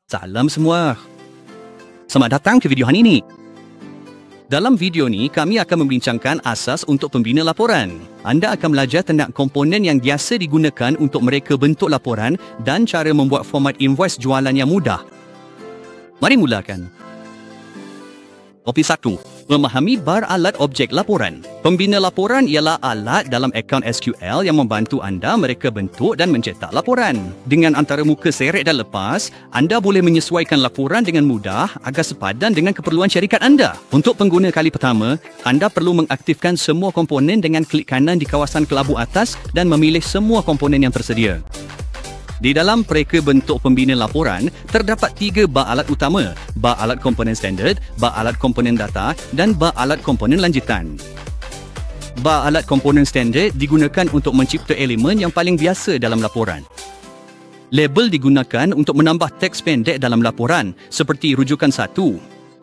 Salam semua. Selamat datang ke video hari ini. Dalam video ni, kami akan membincangkan asas untuk pembina laporan. Anda akan belajar tentang komponen yang biasa digunakan untuk mereka bentuk laporan dan cara membuat format invoice jualan yang mudah. Mari mulakan. Topik 1. Memahami bar alat objek laporan. Pembina laporan ialah alat dalam akaun SQL yang membantu anda mereka bentuk dan mencetak laporan. Dengan antara muka seret dan lepas, anda boleh menyesuaikan laporan dengan mudah agar sepadan dengan keperluan syarikat anda. Untuk pengguna kali pertama, anda perlu mengaktifkan semua komponen dengan klik kanan di kawasan kelabu atas dan memilih semua komponen yang tersedia. Di dalam pereka bentuk pembina laporan, terdapat 3 bar alat utama: bar alat komponen standard, bar alat komponen data dan bar alat komponen lanjutan. Bar alat komponen standard digunakan untuk mencipta elemen yang paling biasa dalam laporan. Label digunakan untuk menambah teks pendek dalam laporan, seperti rujukan 1.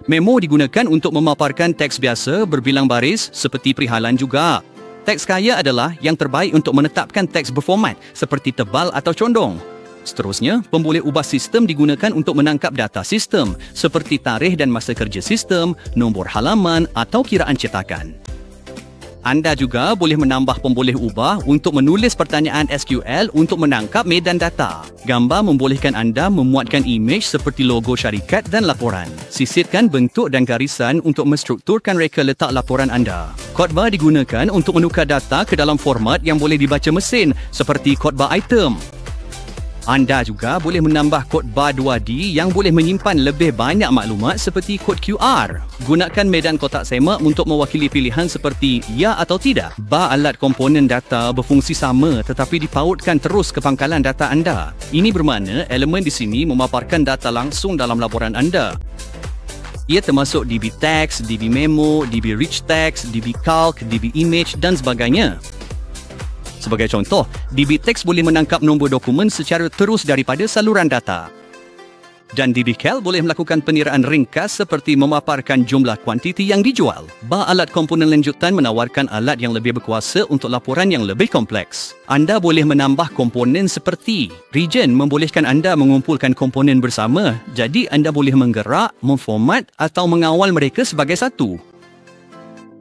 Memo digunakan untuk memaparkan teks biasa berbilang baris seperti perihalan juga. Teks kaya adalah yang terbaik untuk menetapkan teks berformat seperti tebal atau condong. Seterusnya, pemboleh ubah sistem digunakan untuk menangkap data sistem seperti tarikh dan masa kerja sistem, nombor halaman atau kiraan cetakan. Anda juga boleh menambah pemboleh ubah untuk menulis pertanyaan SQL untuk menangkap medan data. Gambar membolehkan anda memuatkan imej seperti logo syarikat dan laporan. Sisipkan bentuk dan garisan untuk menstrukturkan reka letak laporan anda. Kod bar digunakan untuk menukar data ke dalam format yang boleh dibaca mesin seperti kod bar item. Anda juga boleh menambah kod bar 2D yang boleh menyimpan lebih banyak maklumat seperti kod QR. Gunakan medan kotak semak untuk mewakili pilihan seperti ya atau tidak. Bar alat komponen data berfungsi sama tetapi dipautkan terus ke pangkalan data anda. Ini bermakna elemen di sini memaparkan data langsung dalam laporan anda. Ia termasuk DB Text, DB Memo, DB Rich Text, DB Calc, DB Image dan sebagainya. Sebagai contoh, DB Text boleh menangkap nombor dokumen secara terus daripada saluran data. Dan DB Cal boleh melakukan peniraan ringkas seperti memaparkan jumlah kuantiti yang dijual. Bar alat komponen lanjutan menawarkan alat yang lebih berkuasa untuk laporan yang lebih kompleks. Anda boleh menambah komponen seperti region membolehkan anda mengumpulkan komponen bersama, jadi anda boleh menggerak, memformat atau mengawal mereka sebagai satu.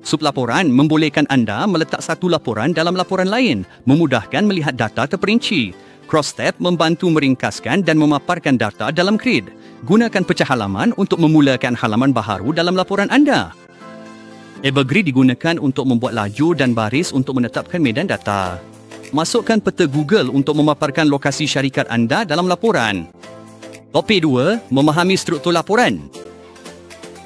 Sublaporan membolehkan anda meletak satu laporan dalam laporan lain, memudahkan melihat data terperinci. Cross-tab membantu meringkaskan dan memaparkan data dalam grid. Gunakan pecah halaman untuk memulakan halaman baharu dalam laporan anda. Evergrid digunakan untuk membuat laju dan baris untuk menetapkan medan data. Masukkan peta Google untuk memaparkan lokasi syarikat anda dalam laporan. Topik 2. Memahami struktur laporan.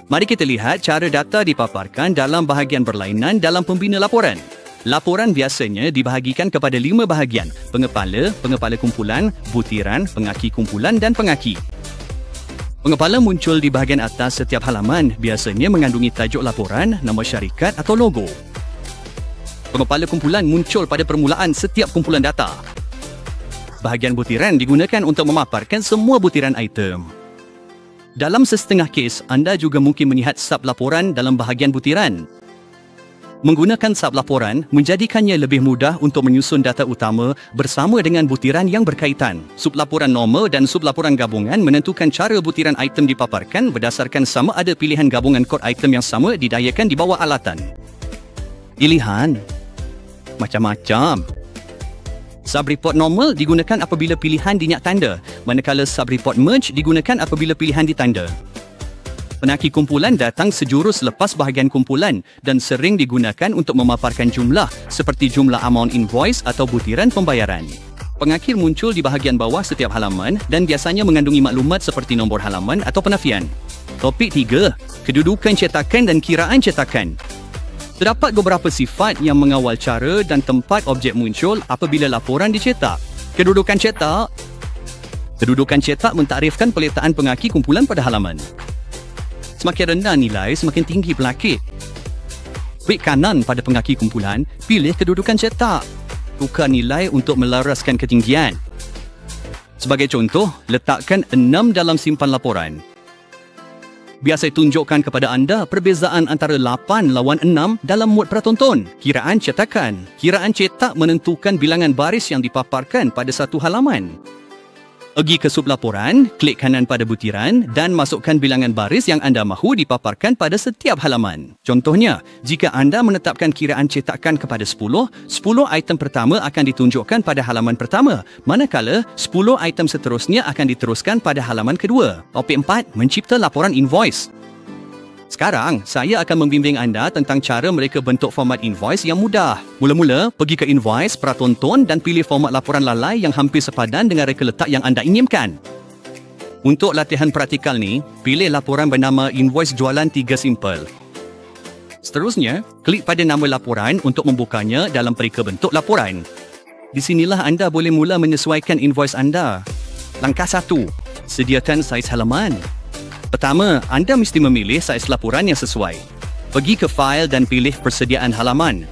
Mari kita lihat cara data dipaparkan dalam bahagian berlainan dalam pembina laporan. Laporan biasanya dibahagikan kepada 5 bahagian: pengepala, pengepala kumpulan, butiran, pengaki kumpulan dan pengaki. Pengepala muncul di bahagian atas setiap halaman, biasanya mengandungi tajuk laporan, nama syarikat atau logo. Pengepala kumpulan muncul pada permulaan setiap kumpulan data. Bahagian butiran digunakan untuk memaparkan semua butiran item. Dalam sesetengah kes, anda juga mungkin melihat sub-laporan dalam bahagian butiran. Menggunakan sub-laporan menjadikannya lebih mudah untuk menyusun data utama bersama dengan butiran yang berkaitan. Sub-laporan normal dan sub-laporan gabungan menentukan cara butiran item dipaparkan berdasarkan sama ada pilihan gabungan kod item yang sama didayakan di bawah alatan. Pilihan macam-macam. Sub-report normal digunakan apabila pilihan dinyak tanda, manakala sub-report merge digunakan apabila pilihan ditanda. Pengaki kumpulan datang sejurus lepas bahagian kumpulan dan sering digunakan untuk memaparkan jumlah seperti jumlah amount invoice atau butiran pembayaran. Pengakhir muncul di bahagian bawah setiap halaman dan biasanya mengandungi maklumat seperti nombor halaman atau penafian. Topik 3. Kedudukan cetakan dan kiraan cetakan. Terdapat beberapa sifat yang mengawal cara dan tempat objek muncul apabila laporan dicetak. Kedudukan cetak. Kedudukan cetak mentakdirkan peletaan pengaki kumpulan pada halaman. Semakin rendah nilai, semakin tinggi pelakit. Klik kanan pada pengaki kumpulan, pilih kedudukan cetak. Tukar nilai untuk melaraskan ketinggian. Sebagai contoh, letakkan 6 dalam simpan laporan. Biasa tunjukkan kepada anda perbezaan antara 8 lawan 6 dalam muat pratonton. Kiraan cetakan. Kiraan cetak menentukan bilangan baris yang dipaparkan pada satu halaman. Pergi ke sublaporan, klik kanan pada butiran dan masukkan bilangan baris yang anda mahu dipaparkan pada setiap halaman. Contohnya, jika anda menetapkan kiraan cetakan kepada 10, 10 item pertama akan ditunjukkan pada halaman pertama, manakala 10 item seterusnya akan diteruskan pada halaman kedua. Topik 4, mencipta laporan invoice. Sekarang, saya akan membimbing anda tentang cara mereka bentuk format invoice yang mudah. Mula-mula, pergi ke invoice, pratonton dan pilih format laporan lalai yang hampir sepadan dengan reka letak yang anda inginkan. Untuk latihan praktikal ni, pilih laporan bernama invoice jualan 3 simple. Seterusnya, klik pada nama laporan untuk membukanya dalam pereka bentuk laporan. Di sinilah anda boleh mula menyesuaikan invoice anda. Langkah 1. Sediakan saiz halaman. Pertama, anda mesti memilih saiz laporan yang sesuai. Pergi ke fail dan pilih persediaan halaman.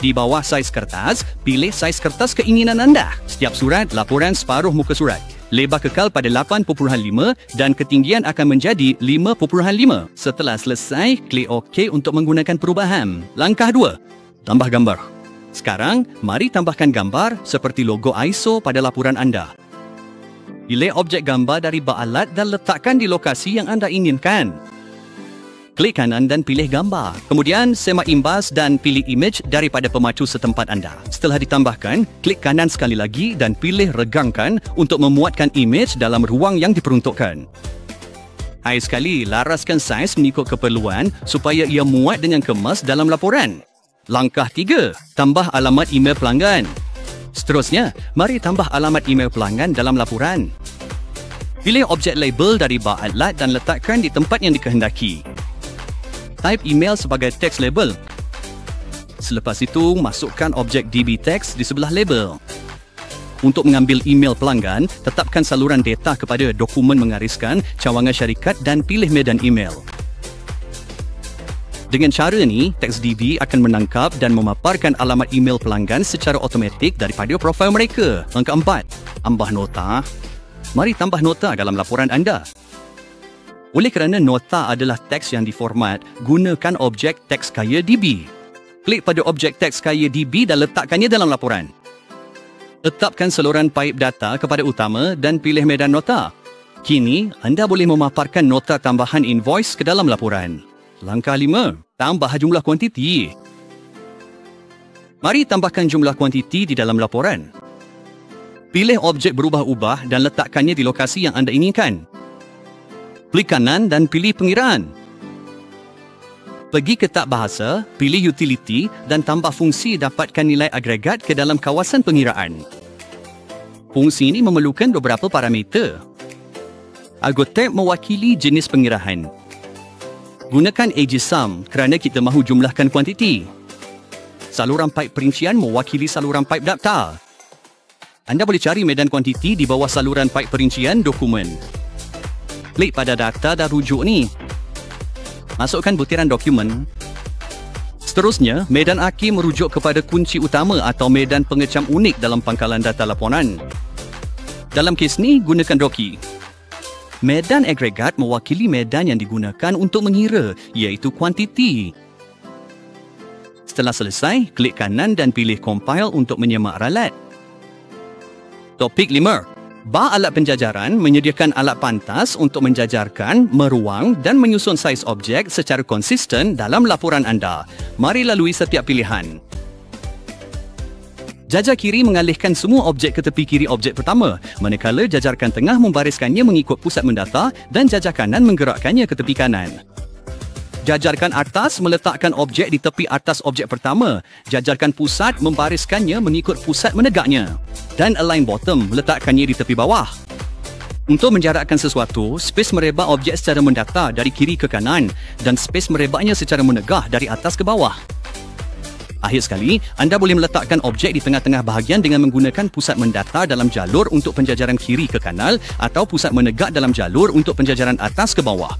Di bawah saiz kertas, pilih saiz kertas keinginan anda. Setiap surat, laporan separuh muka surat. Lebar kekal pada 8.5 dan ketinggian akan menjadi 5.5. Setelah selesai, klik OK untuk menggunakan perubahan. Langkah 2. Tambah gambar. Sekarang, mari tambahkan gambar seperti logo ISO pada laporan anda. Pilih objek gambar dari bak alat dan letakkan di lokasi yang anda inginkan. Klik kanan dan pilih gambar. Kemudian, semak imbas dan pilih image daripada pemacu setempat anda. Setelah ditambahkan, klik kanan sekali lagi dan pilih regangkan untuk memuatkan image dalam ruang yang diperuntukkan. Akhir sekali, laraskan saiz mengikut keperluan supaya ia muat dengan kemas dalam laporan. Langkah 3. Tambah alamat email pelanggan. Seterusnya, mari tambah alamat email pelanggan dalam laporan. Pilih objek label dari bak alat dan letakkan di tempat yang dikehendaki. Type email sebagai text label. Selepas itu, masukkan objek DB text di sebelah label. Untuk mengambil email pelanggan, tetapkan saluran data kepada dokumen mengariskan, cawangan syarikat dan pilih medan email. Dengan cara ni, TextDB akan menangkap dan memaparkan alamat email pelanggan secara automatik daripada profil mereka. Langkah 4. Tambah nota. Mari tambah nota dalam laporan anda. Oleh kerana nota adalah teks yang diformat, gunakan objek teks kaya DB. Klik pada objek teks kaya DB dan letakkannya dalam laporan. Tetapkan saluran paip data kepada utama dan pilih medan nota. Kini, anda boleh memaparkan nota tambahan invoice ke dalam laporan. Langkah 5. Tambah jumlah kuantiti. Mari tambahkan jumlah kuantiti di dalam laporan. Pilih objek berubah-ubah dan letakkannya di lokasi yang anda inginkan. Klik kanan dan pilih pengiraan. Pergi ke tab bahasa, pilih utility dan tambah fungsi dapatkan nilai agregat ke dalam kawasan pengiraan. Fungsi ini memerlukan beberapa parameter. Argotab mewakili jenis pengiraan. Gunakan AGSUM kerana kita mahu jumlahkan kuantiti. Saluran paip perincian mewakili saluran paip daftar. Anda boleh cari medan kuantiti di bawah saluran paip perincian dokumen. Klik pada data dan rujuk ni. Masukkan butiran dokumen. Seterusnya, medan akhir merujuk kepada kunci utama atau medan pengecam unik dalam pangkalan data laporan. Dalam kes ni, gunakan Rocky. Medan agregat mewakili medan yang digunakan untuk mengira, iaitu kuantiti. Setelah selesai, klik kanan dan pilih Compile untuk menyemak ralat. Topik 5. Bak alat penjajaran menyediakan alat pantas untuk menjajarkan, meruang dan menyusun saiz objek secara konsisten dalam laporan anda. Mari lalui setiap pilihan. Jajar kiri mengalihkan semua objek ke tepi kiri objek pertama, manakala jajarkan tengah membariskannya mengikut pusat mendata dan jajar kanan menggerakkannya ke tepi kanan. Jajarkan atas meletakkan objek di tepi atas objek pertama. Jajarkan pusat membariskannya mengikut pusat menegaknya. Dan align bottom meletakkannya di tepi bawah. Untuk menjarakkan sesuatu, space merebak objek secara mendata dari kiri ke kanan dan space merebaknya secara menegah dari atas ke bawah. Akhir sekali, anda boleh meletakkan objek di tengah-tengah bahagian dengan menggunakan pusat mendata dalam jalur untuk penjajaran kiri ke kanan atau pusat menegak dalam jalur untuk penjajaran atas ke bawah.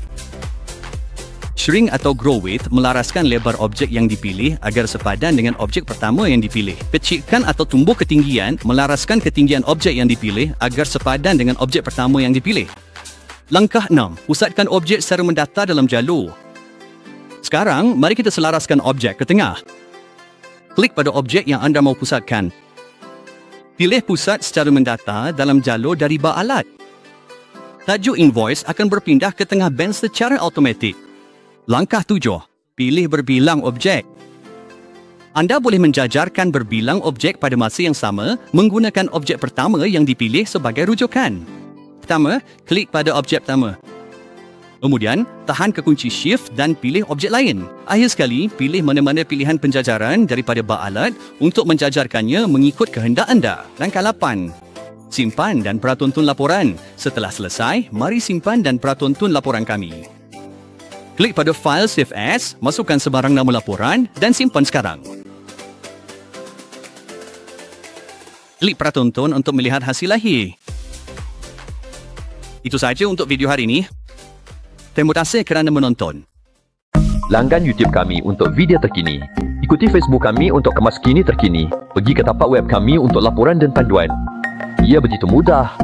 Shrink atau grow width melaraskan lebar objek yang dipilih agar sepadan dengan objek pertama yang dipilih. Kecilkan atau tumbuh ketinggian melaraskan ketinggian objek yang dipilih agar sepadan dengan objek pertama yang dipilih. Langkah 6. Pusatkan objek secara mendata dalam jalur. Sekarang, mari kita selaraskan objek ke tengah. Klik pada objek yang anda mahu pusatkan. Pilih pusat secara mendata dalam jalur dari bar alat. Tajuk invoice akan berpindah ke tengah band secara automatik. Langkah 7. Pilih berbilang objek. Anda boleh menjajarkan berbilang objek pada masa yang sama menggunakan objek pertama yang dipilih sebagai rujukan. Pertama, klik pada objek pertama. Kemudian, tahan kekunci Shift dan pilih objek lain. Akhir sekali, pilih mana-mana pilihan penjajaran daripada bar alat untuk menjajarkannya mengikut kehendak anda. Langkah 8. Simpan dan pratontun laporan. Setelah selesai, mari simpan dan pratontun laporan kami. Klik pada File Save As, masukkan sebarang nama laporan dan simpan sekarang. Klik pratontun untuk melihat hasil akhir. Itu sahaja untuk video hari ini. Terima kasih kerana menonton. Langgan YouTube kami untuk video terkini. Ikuti Facebook kami untuk kemas kini terkini. Pergi ke tapak web kami untuk laporan dan panduan. Ia begitu mudah.